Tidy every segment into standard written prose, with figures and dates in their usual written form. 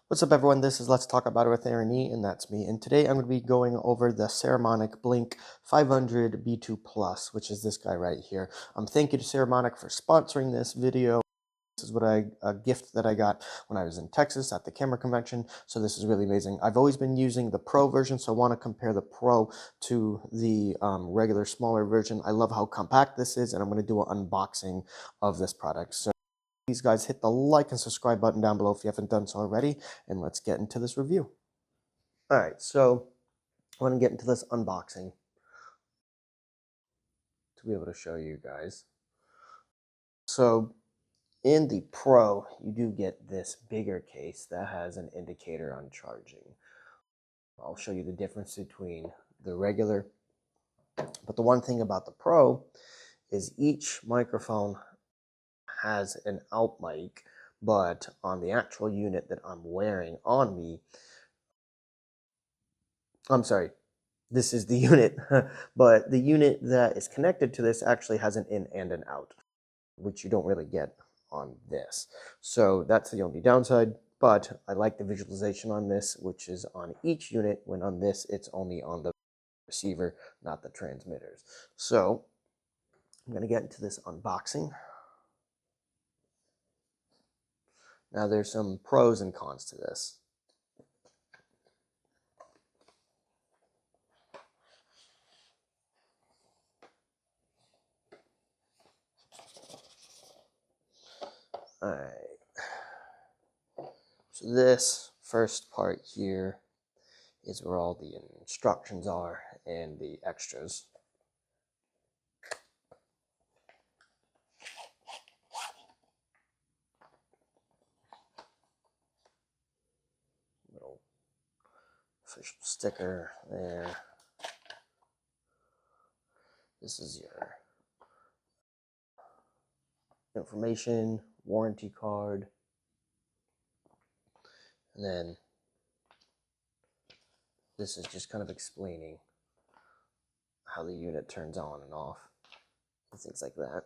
What's up, everyone? This is Let's Talk About It with Aaron E, and that's me. And today I'm going to be going over the Saramonic Blink500b2+, which is this guy right here. Thank you to Saramonic for sponsoring this video. This is a gift that I got when I was in Texas at the camera convention, so this is really amazing. I've always been using the Pro version, so I want to compare the Pro to the regular, smaller version. I love how compact this is, and I'm going to do an unboxing of this product. So please, guys, hit the like and subscribe button down below if you haven't done so already, and let's get into this review. All right, so I want to get into this unboxing to be able to show you guys. So in the Pro, you do get this bigger case that has an indicator on charging. I'll show you the difference between the regular, but the one thing about the Pro is each microphone has an out mic, but on the actual unit that I'm wearing on me, I'm sorry, this is the unit, but the unit that is connected to this actually has an in and an out, which you don't really get on this. So that's the only downside, but I like the visualization on this, which is on each unit, when on this, it's only on the receiver, not the transmitters. So I'm going to get into this unboxing. Now there's some pros and cons to this. All right. So this first part here is where all the instructions are and the extras. Little official sticker there. This is your information, warranty card, and then this is just kind of explaining how the unit turns on and off and things like that.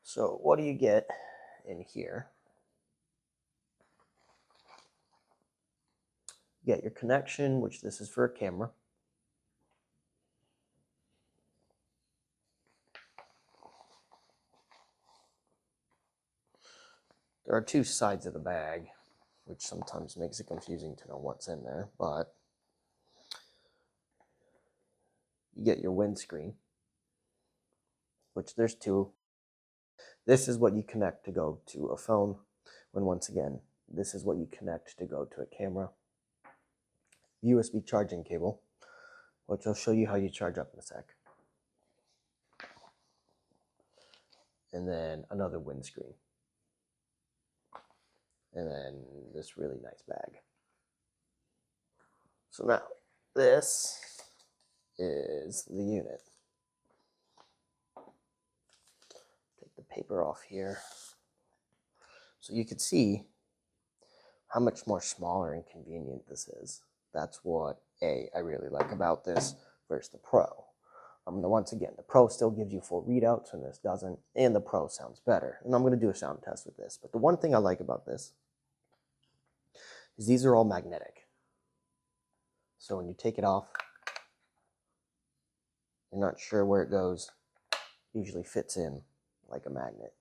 So what do you get in here? You get your connection, which this is for a camera. There are two sides of the bag, which sometimes makes it confusing to know what's in there, but you get your windscreen, which there's two. This is what you connect to go to a phone, when once again, this is what you connect to go to a camera. USB charging cable, which I'll show you how you charge up in a sec. And then another windscreen. And then this really nice bag. So now, this is the unit. Take the paper off here. So you can see how much more smaller and convenient this is. That's what I really like about this versus the Pro. Once again, the Pro still gives you full readouts and this doesn't, and the Pro sounds better. And I'm going to do a sound test with this. But the one thing I like about this is these are all magnetic. So when you take it off, you're not sure where it goes. It usually fits in like a magnet,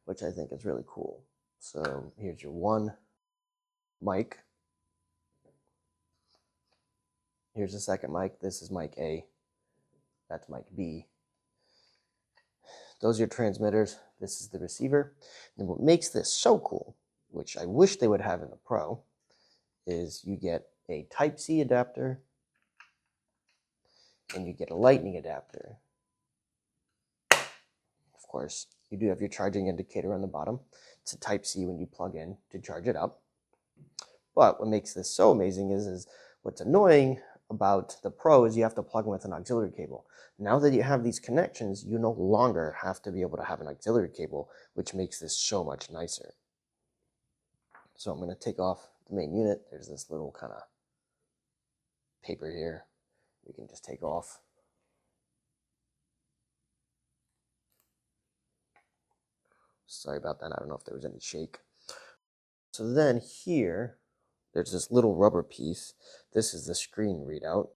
which I think is really cool. So here's your one mic. Here's the second mic. This is mic A. That's mic B. Those are your transmitters. This is the receiver. And what makes this so cool, which I wish they would have in the Pro, is you get a Type-C adapter and you get a Lightning adapter. Of course, you do have your charging indicator on the bottom. It's a Type-C when you plug in to charge it up. But what makes this so amazing is what's annoying about the Pro is you have to plug in with an auxiliary cable. Now that you have these connections, you no longer have to be able to have an auxiliary cable, which makes this so much nicer. So I'm going to take off the main unit. There's this little kind of paper here we can just take off. Sorry about that. I don't know if there was any shake. So then here, there's this little rubber piece. This is the screen readout.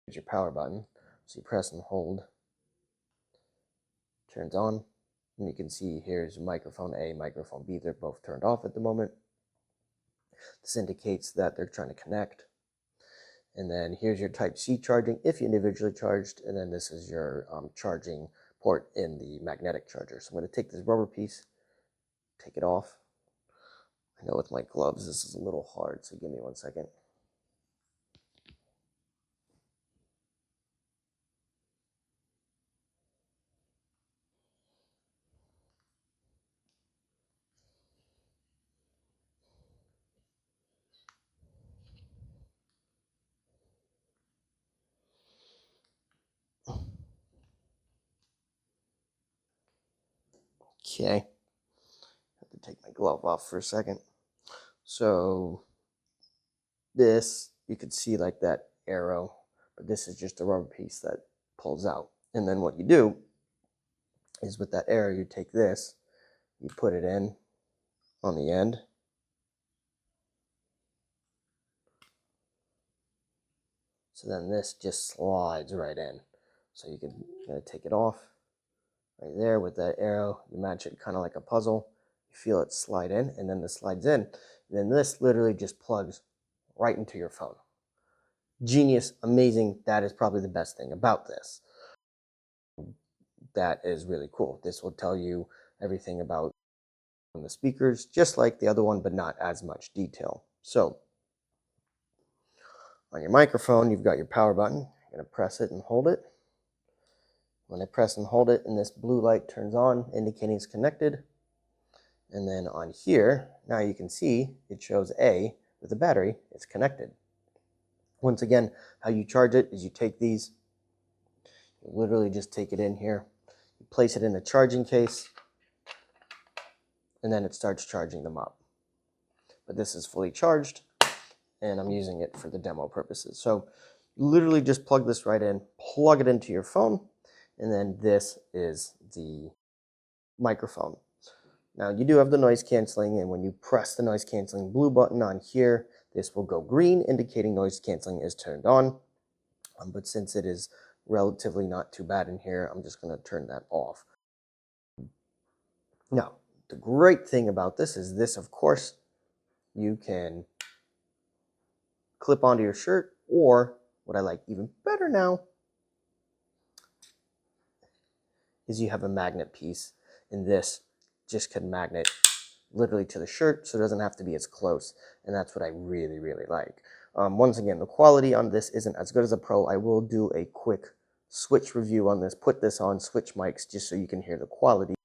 Here's your power button. So you press and hold. Turns on. And you can see here's microphone A, microphone B. They're both turned off at the moment. This indicates that they're trying to connect. And then here's your Type-C charging if you individually charged. And then this is your charging port in the magnetic charger. So I'm going to take this rubber piece, take it off. I know with my gloves this is a little hard, so give me 1 second. Okay, I have to take my glove off for a second. So this, you could see like that arrow, but this is just a rubber piece that pulls out. And then what you do is with that arrow, you take this, you put it in on the end. So then this just slides right in. So you can take it off right there with that arrow. You match it kind of like a puzzle. You feel it slide in, and then this slides in. And then this literally just plugs right into your phone. Genius, amazing. That is probably the best thing about this. That is really cool. This will tell you everything about the speakers, just like the other one, but not as much detail. So on your microphone, you've got your power button. You're going to press it and hold it. When I press and hold it, and this blue light turns on, indicating it's connected. And then on here, now you can see it shows A with the battery, it's connected. Once again, how you charge it is you take these, you literally just take it in here, you place it in the charging case, and then it starts charging them up. But this is fully charged, and I'm using it for the demo purposes. So you literally just plug this right in, plug it into your phone, and then this is the microphone. Now you do have the noise canceling, and when you press the noise canceling blue button on here, this will go green, indicating noise canceling is turned on. But since it is relatively not too bad in here, I'm just going to turn that off. Now, the great thing about this is this, of course, you can clip onto your shirt, or what I like even better now is you have a magnet piece, and this just can magnet literally to the shirt, so it doesn't have to be as close, and that's what I really, really like. Once again, the quality on this isn't as good as a Pro. I will do a quick switch review on this, put this on switch mics just so you can hear the quality.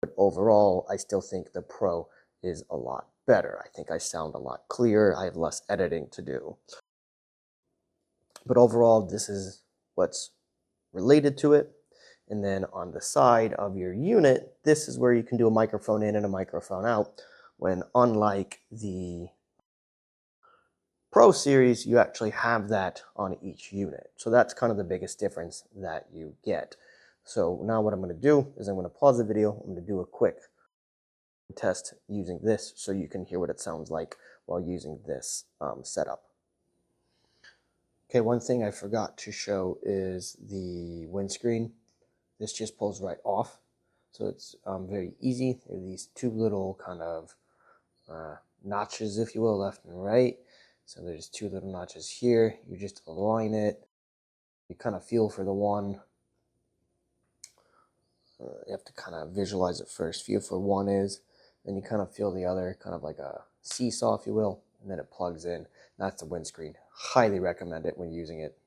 But overall, I still think the Pro is a lot better. I think I sound a lot clearer. I have less editing to do. But overall, this is what's related to it. And then on the side of your unit, this is where you can do a microphone in and a microphone out, when unlike the Pro series, you actually have that on each unit. So that's kind of the biggest difference that you get. So now what I'm going to do is I'm going to pause the video. I'm going to do a quick test using this so you can hear what it sounds like while using this setup. Okay, one thing I forgot to show is the windscreen. This just pulls right off. So it's very easy. There are these two little kind of notches, if you will, left and right. So there's two little notches here. You just align it. You kind of feel for the one. You have to kind of visualize it first. Feel for one is, then you kind of feel the other, kind of like a seesaw, if you will, and then it plugs in. That's the windscreen. Highly recommend it when using it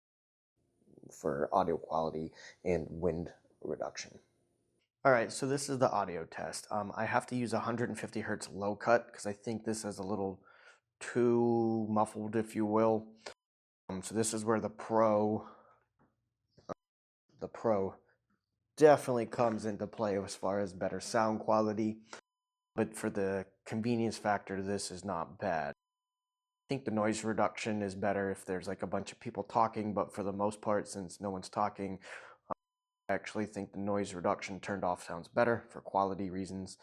for audio quality and wind reduction. All right, so this is the audio test. I have to use 150 hertz low cut because I think this is a little too muffled, if you will. So this is where the Pro definitely comes into play as far as better sound quality. But for the convenience factor, this is not bad. I think the noise reduction is better if there's like a bunch of people talking, but for the most part, since no one's talking, I actually think the noise reduction turned off sounds better for quality reasons.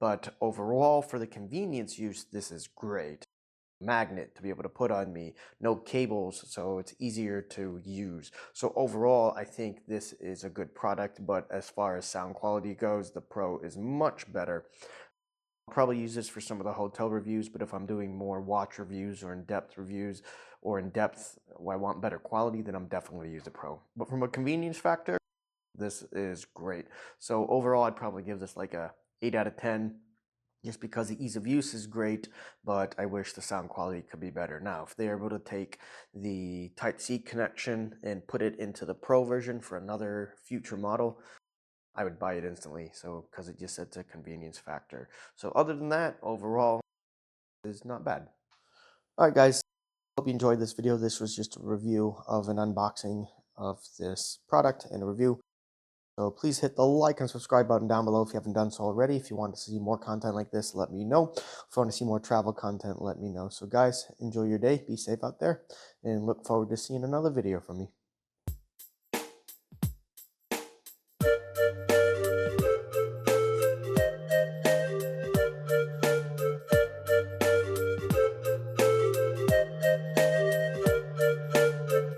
But overall, for the convenience use, this is great. Magnet to be able to put on me, no cables, so it's easier to use. So overall, I think this is a good product, but as far as sound quality goes, the Pro is much better. I'll probably use this for some of the hotel reviews, but if I'm doing more watch reviews or in-depth reviews, or in-depth where I want better quality, then I'm definitely going to use the Pro. But from a convenience factor, this is great. So overall, I'd probably give this like a 8 out of 10. Just because the ease of use is great, but I wish the sound quality could be better. Now, if they're able to take the Type-C connection and put it into the Pro version for another future model, I would buy it instantly. So, because it just sets a convenience factor. So, other than that, overall, is not bad. All right, guys. Hope you enjoyed this video. This was just a review of an unboxing of this product and a review. So please hit the like and subscribe button down below if you haven't done so already. If you want to see more content like this, let me know. If you want to see more travel content, let me know. So guys, enjoy your day, be safe out there, and look forward to seeing another video from me.